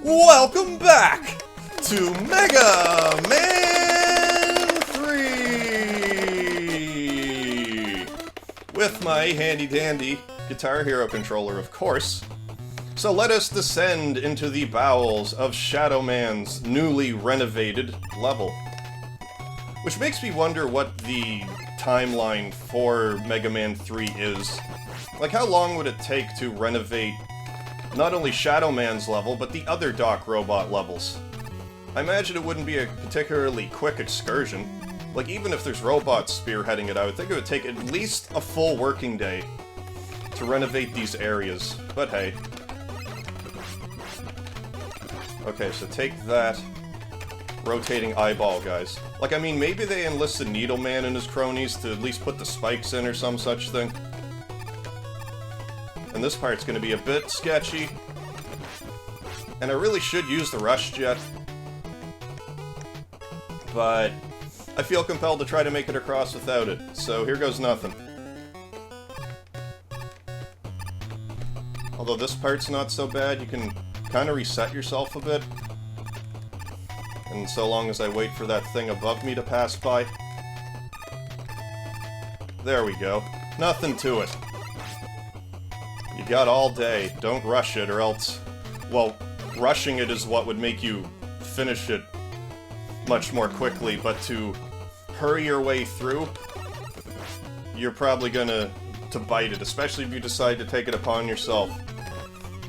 Welcome back to Mega Man 3! With my handy-dandy Guitar Hero controller, of course. So let us descend into the bowels of Shadow Man's newly renovated level. Which makes me wonder what the timeline for Mega Man 3 is. Like, how long would it take to renovate not only Shadow Man's level, but the other Doc Robot levels? I imagine it wouldn't be a particularly quick excursion. Like, even if there's robots spearheading it, I would think it would take at least a full working day to renovate these areas. But hey. Okay, so take that. Rotating eyeball, guys. Like, I mean, maybe they enlisted Needle Man and his cronies to at least put the spikes in or some such thing. And this part's gonna be a bit sketchy. And I really should use the Rush Jet. But I feel compelled to try to make it across without it. So here goes nothing. Although this part's not so bad, you can kind of reset yourself a bit. And so long as I wait for that thing above me to pass by. There we go. Nothing to it. You got all day. Don't rush it, or else... Well, rushing it is what would make you finish it much more quickly, but to hurry your way through, you're probably gonna bite it, especially if you decide to take it upon yourself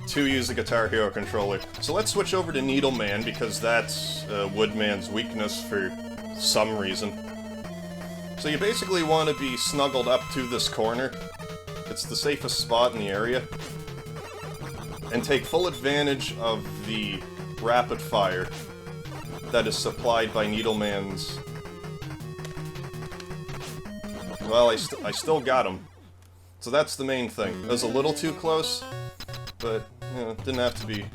to use the Guitar Hero controller. So let's switch over to Needle Man, because that's Woodman's weakness for some reason. So you basically want to be snuggled up to this corner. It's the safest spot in the area. And take full advantage of the rapid fire that is supplied by Needle Man's... Well, I still got him. So that's the main thing. It was a little too close, but, you know, didn't have to be.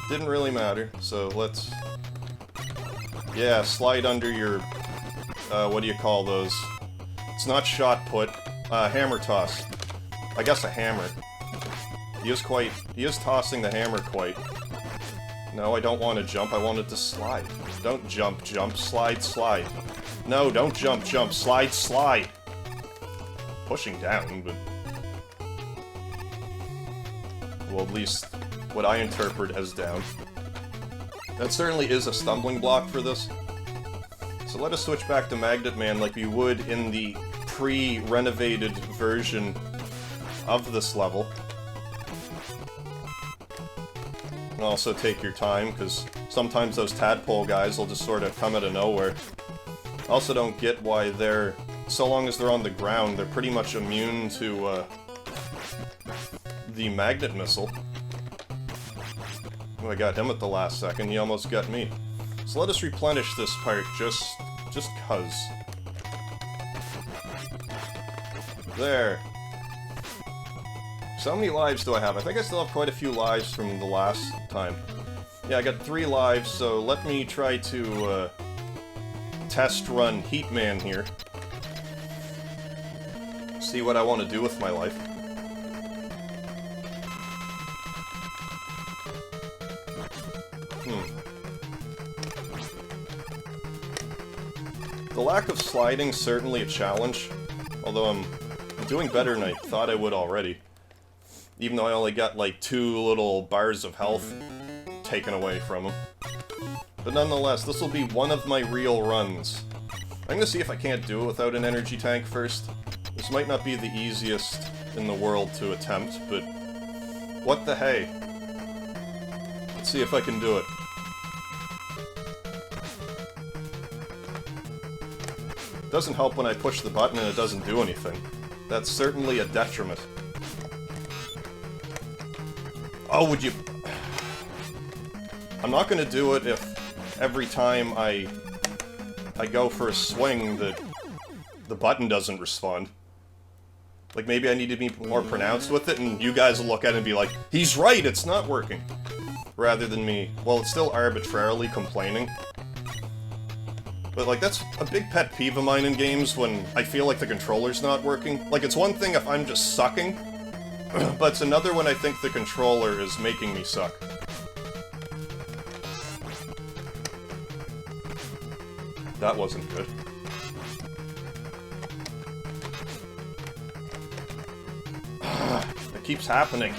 Didn't really matter, so let's... Yeah, slide under your... what do you call those? It's not shot put. Hammer toss. I guess a hammer. He is tossing the hammer quite. No, I don't want to jump, I want it to slide. Don't jump, jump, slide, slide. No, don't jump, jump, slide, slide. Pushing down, but... Well, at least what I interpret as down. That certainly is a stumbling block for this. So let us switch back to Magnet Man like we would in the pre-renovated version of this level. And also take your time, because sometimes those tadpole guys will just sort of come out of nowhere. I also don't get why they're, so long as they're on the ground, they're pretty much immune to the magnet missile. Oh, I got him at the last second, he almost got me. So let us replenish this part, just cuz. There. So how many lives do I have? I think I still have quite a few lives from the last time. Yeah, I got 3 lives, so let me try to test run Heatman here. See what I want to do with my life. The lack of sliding is certainly a challenge, although I'm doing better than I thought I would already. Even though I only got like 2 little bars of health taken away from him. But nonetheless, this will be one of my real runs. I'm gonna see if I can't do it without an energy tank first. This might not be the easiest in the world to attempt, but what the hey. Let's see if I can do it. It doesn't help when I push the button and it doesn't do anything. That's certainly a detriment. Oh, would you... I'm not gonna do it if every time I go for a swing the button doesn't respond. Like, maybe I need to be more pronounced with it, and you guys will look at it and be like, he's right, it's not working! Rather than me, well, it's still arbitrarily complaining. But, like, that's a big pet peeve of mine in games when I feel like the controller's not working. Like, it's one thing if I'm just sucking, but it's another when I think the controller is making me suck. That wasn't good. It keeps happening.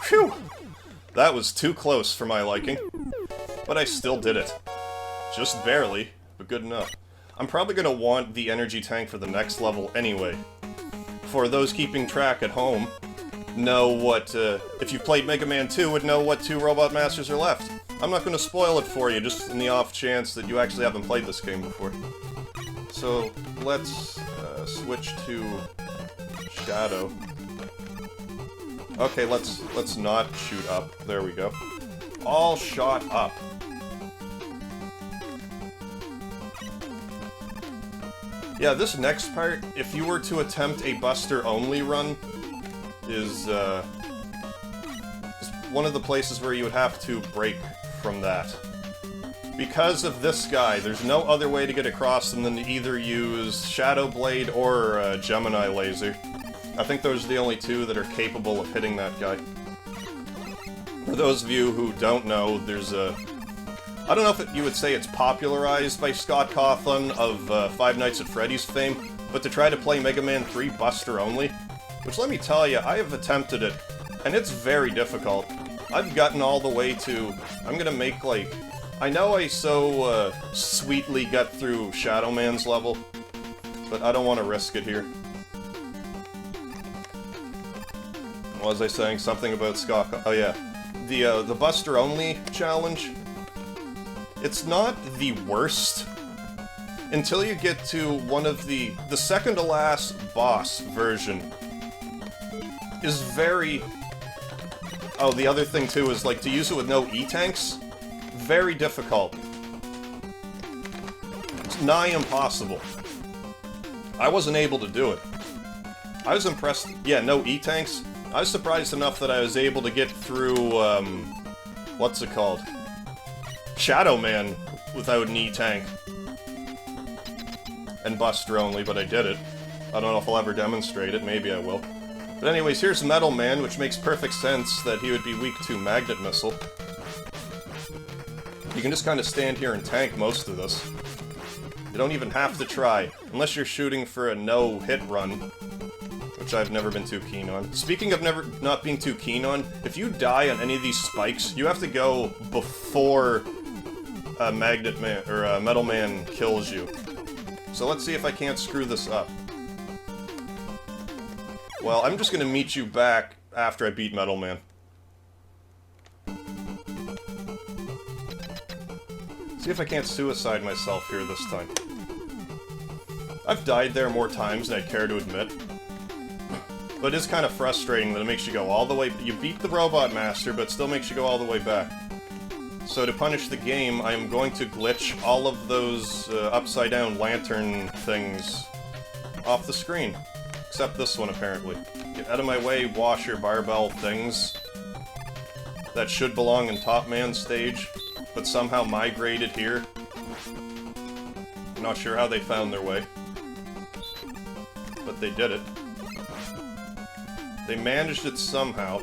Phew! That was too close for my liking. But I still did it. Just barely, but good enough. I'm probably gonna want the energy tank for the next level anyway. For those keeping track at home, know what, if you've played Mega Man 2, would know what 2 Robot Masters are left. I'm not gonna spoil it for you, just in the off chance that you actually haven't played this game before. So, let's, switch to Shadow. Okay, let's not shoot up. There we go. All shot up. Yeah, this next part, if you were to attempt a Buster-only run, is one of the places where you would have to break from that. Because of this guy, there's no other way to get across him than to either use Shadow Blade or Gemini Laser. I think those are the only two that are capable of hitting that guy. For those of you who don't know, there's a... I don't know if you would say it's popularized by Scott Cawthon of Five Nights at Freddy's fame, but to try to play Mega Man 3 Buster only, which let me tell you, I have attempted it, and it's very difficult. I've gotten all the way to... I'm gonna make, like... I know I so sweetly got through Shadow Man's level, but I don't want to risk it here. What was I saying? Something about Scott... Oh yeah. The Buster only challenge... It's not the worst until you get to one of the second to last boss version is very... Oh, the other thing too is, like, to use it with no E-tanks, very difficult. It's nigh impossible. I wasn't able to do it. I was impressed. Yeah, no E-tanks. I was surprised enough that I was able to get through, what's it called? Shadow Man without an E-tank. And Buster only, but I did it. I don't know if I'll ever demonstrate it, maybe I will. But anyways, here's Metal Man, which makes perfect sense that he would be weak to Magnet Missile. You can just kind of stand here and tank most of this. You don't even have to try, unless you're shooting for a no-hit run, which I've never been too keen on. Speaking of not being too keen on, if you die on any of these spikes, you have to go before Magnet Man, or Metal Man kills you. So let's see if I can't screw this up. Well, I'm just gonna meet you back after I beat Metal Man. See if I can't suicide myself here this time. I've died there more times than I'd care to admit. But it is kind of frustrating that it makes you go all the way... You beat the Robot Master, but it still makes you go all the way back. So to punish the game, I am going to glitch all of those upside-down lantern things off the screen. Except this one, apparently. Get out of my way, washer barbell things that should belong in Top Man's stage, but somehow migrated here. I'm not sure how they found their way. But they did it. They managed it somehow.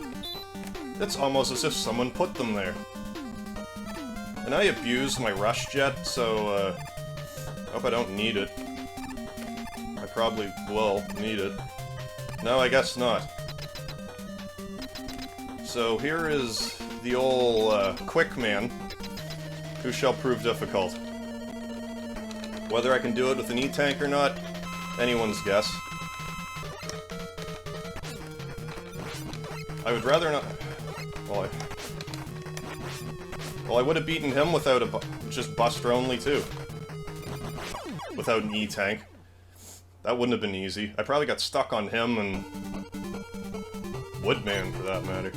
It's almost as if someone put them there. And I abused my rush jet, so, I hope I don't need it. I probably will need it. No, I guess not. So here is the old, Quick Man, who shall prove difficult. Whether I can do it with an E-tank or not, anyone's guess. I would rather not... Well, I would have beaten him without just Buster only, too. Without an E-tank. That wouldn't have been easy. I probably got stuck on him and... Woodman, for that matter.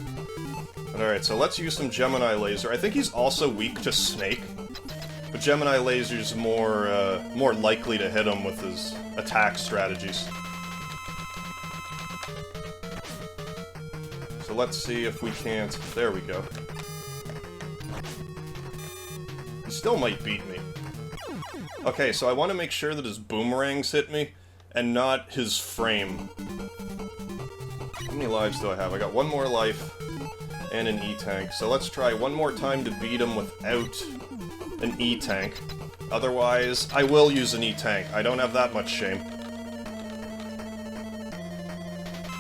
Alright, so let's use some Gemini Laser. I think he's also weak to Snake. But Gemini Laser's more likely to hit him with his attack strategies. So let's see if we can't... There we go. He still might beat me. Okay, so I want to make sure that his boomerangs hit me, and not his frame. many lives do I have? I got one more life and an E-Tank. So let's try one more time to beat him without an E-Tank. Otherwise, I will use an E-Tank. I don't have that much shame.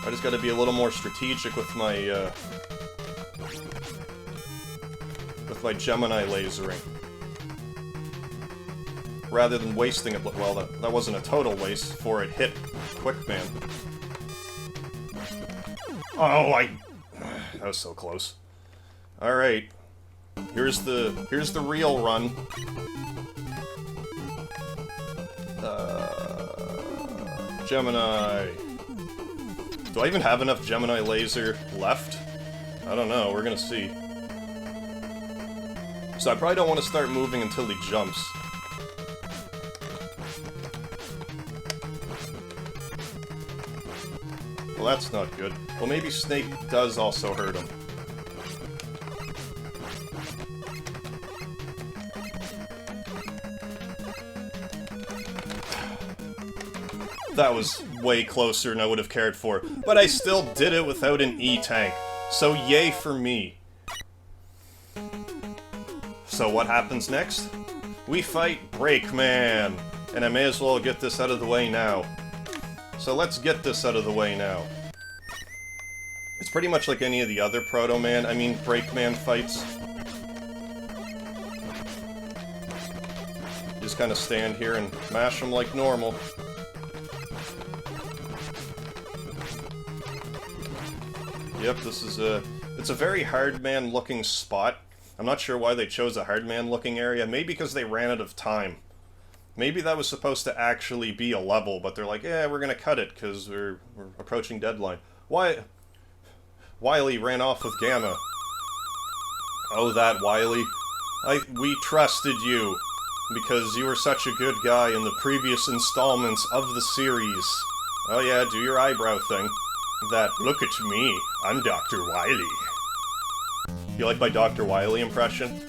I just gotta be a little more strategic with my Gemini lasering. Rather than wasting it. Well, that wasn't a total waste, for it hit Quickman. Oh, that was so close. Alright. Here's the real run. Gemini. Do I even have enough Gemini laser left? I don't know, we're gonna see. So I probably don't want to start moving until he jumps. Well, that's not good. Well, maybe Snake does also hurt him. That was way closer than I would have cared for, but I still did it without an E-Tank, so yay for me. So what happens next? We fight Breakman, and I may as well get this out of the way now. So let's get this out of the way now. It's pretty much like any of the other Breakman fights. You just kind of stand here and mash them like normal. Yep, it's a very Hardman looking spot. I'm not sure why they chose a Hardman looking area, maybe because they ran out of time. Maybe that was supposed to actually be a level, but they're like, yeah, we're gonna cut it, because we're approaching deadline. Why? Wily ran off with Gamma. Oh, that Wily. We trusted you, because you were such a good guy in the previous installments of the series. Oh yeah, do your eyebrow thing. That, look at me, I'm Dr. Wily. You like my Dr. Wily impression?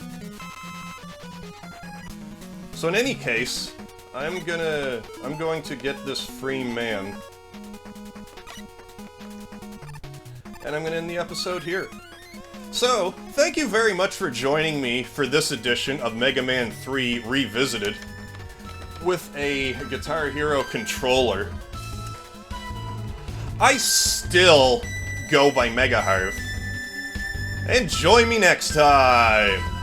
So in any case, I'm going to get this free man. And I'm gonna end the episode here. So, thank you very much for joining me for this edition of Mega Man 3 Revisited with a Guitar Hero controller. I still go by MegaHarv. And join me next time!